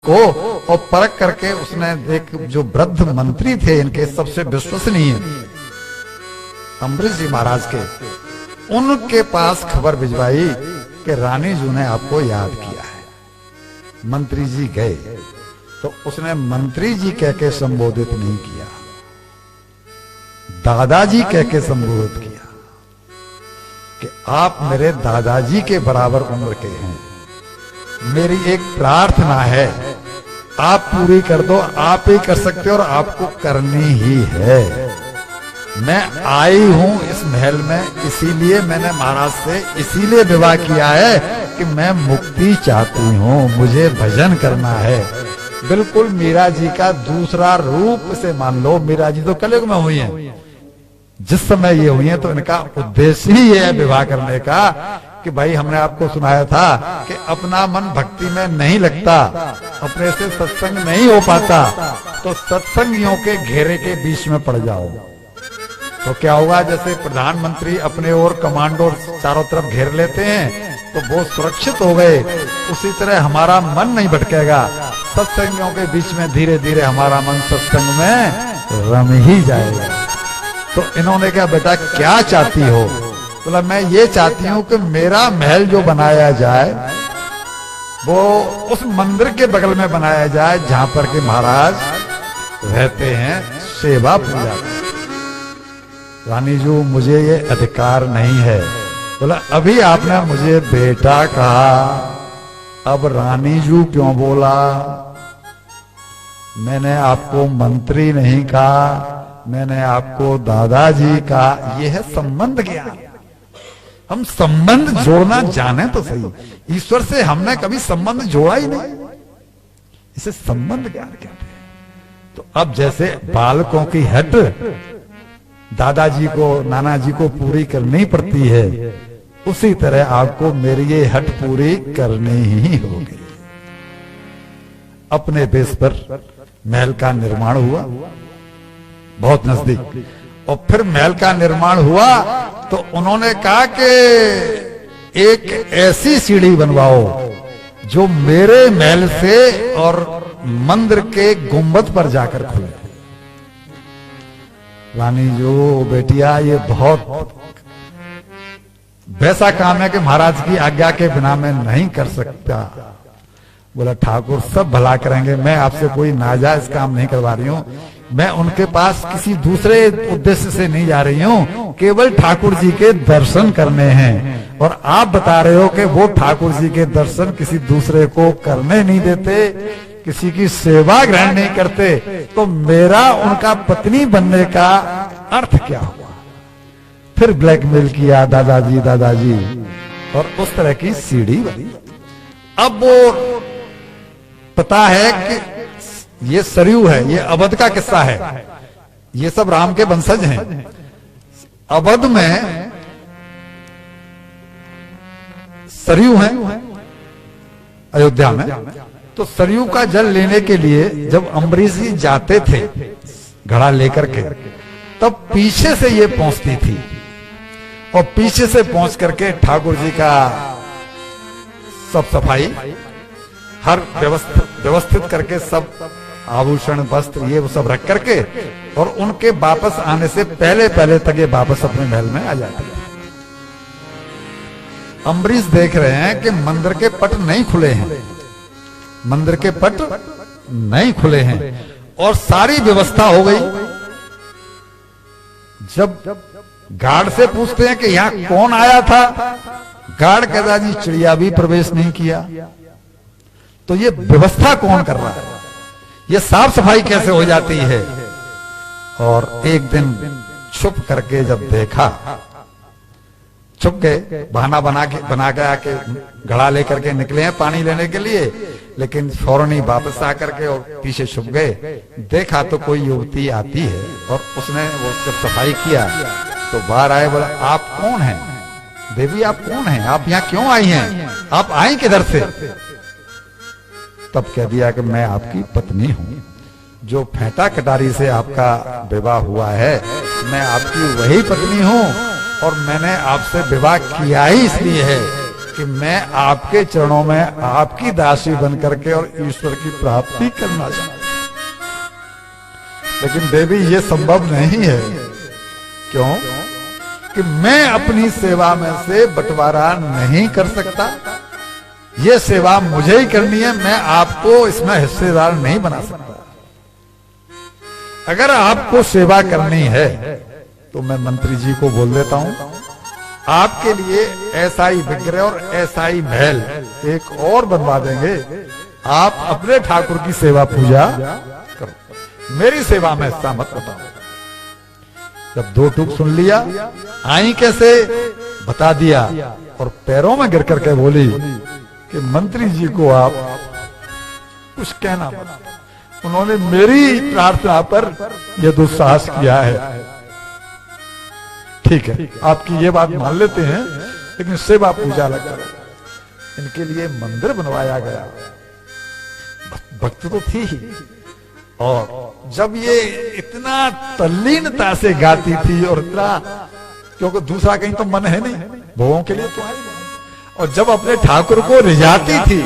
को और परख करके उसने देख, जो वृद्ध मंत्री थे इनके सबसे विश्वसनीय अम्बरीश जी महाराज के, उनके पास खबर भिजवाई कि रानी जू ने आपको याद किया है। मंत्री जी गए तो उसने मंत्री जी कह के संबोधित नहीं किया, दादाजी कह के संबोधित किया कि आप मेरे दादाजी के बराबर उम्र के हैं, मेरी एक प्रार्थना है, आप पूरी कर दो, आप ही कर सकते हो और आपको करनी ही है। मैं आई हूं इस महल में, इसीलिए मैंने महाराज से इसीलिए विवाह किया है कि मैं मुक्ति चाहती हूं, मुझे भजन करना है। बिल्कुल मीरा जी का दूसरा रूप से मान लो। मीरा जी तो कलयुग में हुई हैं, जिस समय ये हुई हैं तो इनका उद्देश्य ही ये है विवाह करने का कि भाई हमने आपको सुनाया था कि अपना मन भक्ति में नहीं लगता, अपने से सत्संग नहीं हो पाता, तो सत्संगियों के घेरे के बीच में पड़ जाओ तो क्या होगा। जैसे प्रधानमंत्री अपने ओर कमांडो चारों तरफ घेर लेते हैं तो वो सुरक्षित हो गए, उसी तरह हमारा मन नहीं भटकेगा। सत्संगियों के बीच में धीरे धीरे हमारा मन सत्संग में रम ही जाएगा। तो इन्होंने कहा बेटा क्या चाहती हो? बोला मैं ये चाहती हूँ कि मेरा महल जो बनाया जाए वो उस मंदिर के बगल में बनाया जाए जहां पर के महाराज रहते हैं, सेवा पूजा। रानी जी मुझे ये अधिकार नहीं है। बोला अभी आपने मुझे बेटा कहा, अब रानी जी क्यों बोला? मैंने आपको मंत्री नहीं कहा, मैंने आपको दादाजी कहा। यह है संबंध ज्ञान। हम संबंध जोड़ना जाने तो सही, ईश्वर से हमने कभी संबंध जोड़ा ही नहीं, इसे संबंध ज्ञान कहते हैं। तो अब जैसे बालकों की हट दादाजी को नाना जी को पूरी करनी पड़ती है, उसी तरह आपको मेरी ये हट पूरी करनी ही होगी। अपने बेस पर महल का निर्माण हुआ बहुत नजदीक, और फिर महल का निर्माण हुआ तो उन्होंने कहा कि एक ऐसी सीढ़ी बनवाओ जो मेरे महल से और मंदिर के गुंबद पर जाकर खुले। रानी जो बेटिया ये बहुत वैसा काम है कि महाराज की आज्ञा के बिना मैं नहीं कर सकता। बोला ठाकुर सब भला करेंगे, मैं आपसे कोई नाजायज काम नहीं करवा रही हूँ, मैं उनके पास किसी दूसरे उद्देश्य से नहीं जा रही हूँ, केवल ठाकुर जी के दर्शन करने हैं। और आप बता रहे हो कि वो ठाकुर जी के दर्शन किसी दूसरे को करने नहीं देते, किसी की सेवा ग्रहण नहीं करते, तो मेरा उनका पत्नी बनने का अर्थ क्या हुआ? फिर ब्लैकमेल किया दादाजी दादाजी, और उस तरह की सीढ़ी बनी। अब वो पता है कि ये सरयू है, ये अवध का किस्सा है, ये सब राम के वंशज हैं। अवध में सरयू है अयोध्या में, तो सरयू का जल लेने के लिए जब अम्बरीश जी जाते थे घड़ा लेकर के, तब पीछे से ये पहुंचती थी, और पीछे से पहुंच करके ठाकुर जी का सब सफाई हर व्यवस्थित करके सब आभूषण वस्त्र ये वो सब रख करके, और उनके वापस आने से पहले पहले तक ये वापस अपने महल में आ जाते हैं। अम्बरीश देख रहे हैं कि मंदिर के पट नहीं खुले हैं, मंदिर के पट नहीं खुले हैं, और सारी व्यवस्था हो गई। जब गार्ड से पूछते हैं कि यहां कौन आया था, गार्ड कहता जी चिड़िया भी प्रवेश नहीं किया। तो ये व्यवस्था कौन कर रहा है, ये साफ सफाई कैसे हो जाती है? और एक दिन छुप करके जब देखा, छुप गए, बहाना बना के आके घड़ा लेकर के निकले हैं पानी लेने के लिए, लेकिन फौरन ही वापस आकर के और पीछे छुप गए। देखा तो कोई युवती आती है, और उसने वो जब सफाई किया तो बाहर आए, बोला आप कौन हैं देवी, आप कौन हैं, आप यहाँ क्यों आई हैं, आप आई किधर से? तब कह दिया कि मैं आपकी पत्नी हूं, जो फेंटा कटारी से आपका विवाह हुआ है, मैं आपकी वही पत्नी हूं, और मैंने आपसे विवाह किया ही इसलिए है कि मैं आपके चरणों में आपकी दासी बनकर के और ईश्वर की प्राप्ति करना चाहता हूं। लेकिन देवी ये संभव नहीं है। क्यों? कि मैं अपनी सेवा में से बंटवारा नहीं कर सकता। ये सेवा मुझे ही करनी है, मैं आपको इसमें हिस्सेदार नहीं बना सकता। अगर आपको सेवा करनी है तो मैं मंत्री जी को बोल देता हूं, आपके लिए ऐसा ही विग्रह और ऐसा ही महल एक और बनवा देंगे। आप अपने ठाकुर की सेवा पूजा करो, मेरी सेवा में हिस्सा मत बताओ। जब दो टूक सुन लिया, आई कैसे बता दिया, और पैरों में गिर करके बोली कि मंत्री जी को आप कुछ कहना मत। उन्होंने मेरी प्रार्थना पर यह दुस्साहस किया है। ठीक है, आपकी ये बात मान लेते हैं, लेकिन सेवा पूजा लगा इनके लिए मंदिर बनवाया गया। भक्त तो थी ही, और जब ये इतना तल्लीनता से गाती थी और इतना, क्योंकि दूसरा कहीं तो मन है नहीं, भोगों के लिए तो आई नहीं, और जब अपने ठाकुर को रिझाती थी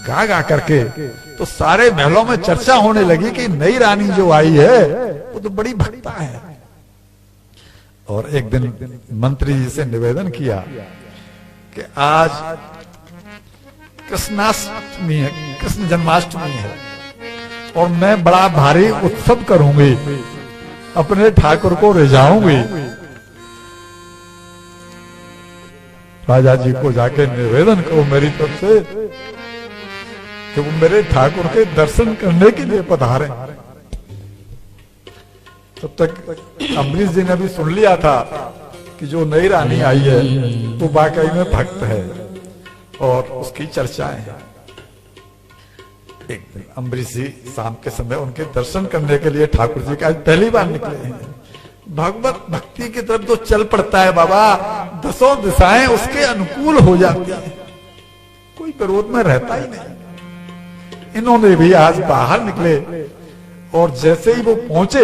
गा गा करके, तो सारे महलों में चर्चा होने लगी कि नई रानी जो आई है वो तो बड़ी भक्ता है। और एक दिन मंत्री जी से निवेदन किया कि आज कृष्णाष्टमी है, कृष्ण जन्माष्टमी है, और मैं बड़ा भारी उत्सव करूंगी, अपने ठाकुर को रिझाऊंगी। राजा जी को जाके निवेदन करो मेरी तरफ से कि वो मेरे ठाकुर के दर्शन करने के लिए पधारे। तब तक अम्बरीश जी ने भी सुन लिया था कि जो नई रानी आई है वो वाकई में भक्त है, और उसकी चर्चाएं हैं। एक दिन अम्बरीश जी शाम के समय उनके दर्शन करने के लिए ठाकुर जी का आज पहली बार निकले हैं। भगवत भक्ति की तरफ तो चल पड़ता है बाबा, दसों दिशाएं उसके अनुकूल हो जाती हैं, कोई विरोध में रहता ही नहीं। इन्होंने भी आज बाहर निकले, और जैसे ही वो पहुंचे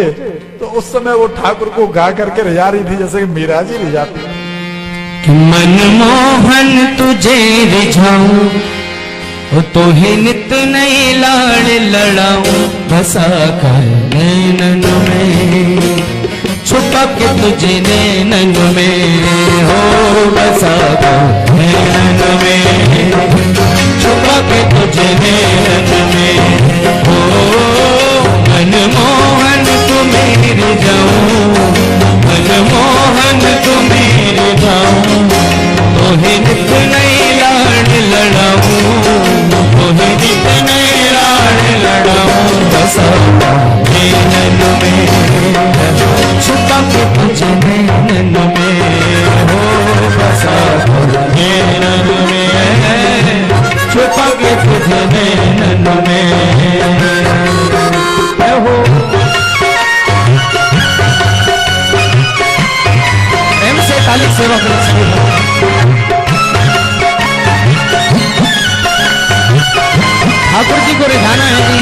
तो उस समय वो ठाकुर को गा करके रिझा रही थी, जैसे कि मीरा जी रिझाती। मनमोहन तुझे रिझाऊं, तो ही नित नई लाड़ लड़ाऊं, बसा कर नैनन में, छुपा के तुझे नैनन में, हो बसा कर नैनन में, छुपा के तुझे नैनन में, हो मनमोहन तुम्हें रिझाऊं, मनमोहन तुम्हें रिझाऊं, तो ही नित नई लाड़ लड़ाऊं, तो ही नित नई लाड़ लड़ाऊं, बसा नैनन में, छुपा के तुझे नैनन में, हो बसा नैनन में, छुपा के तुझे नैनन में, हो प्रेम से ताली सेवा करें। ठाकुर जी को रिझाना है जी।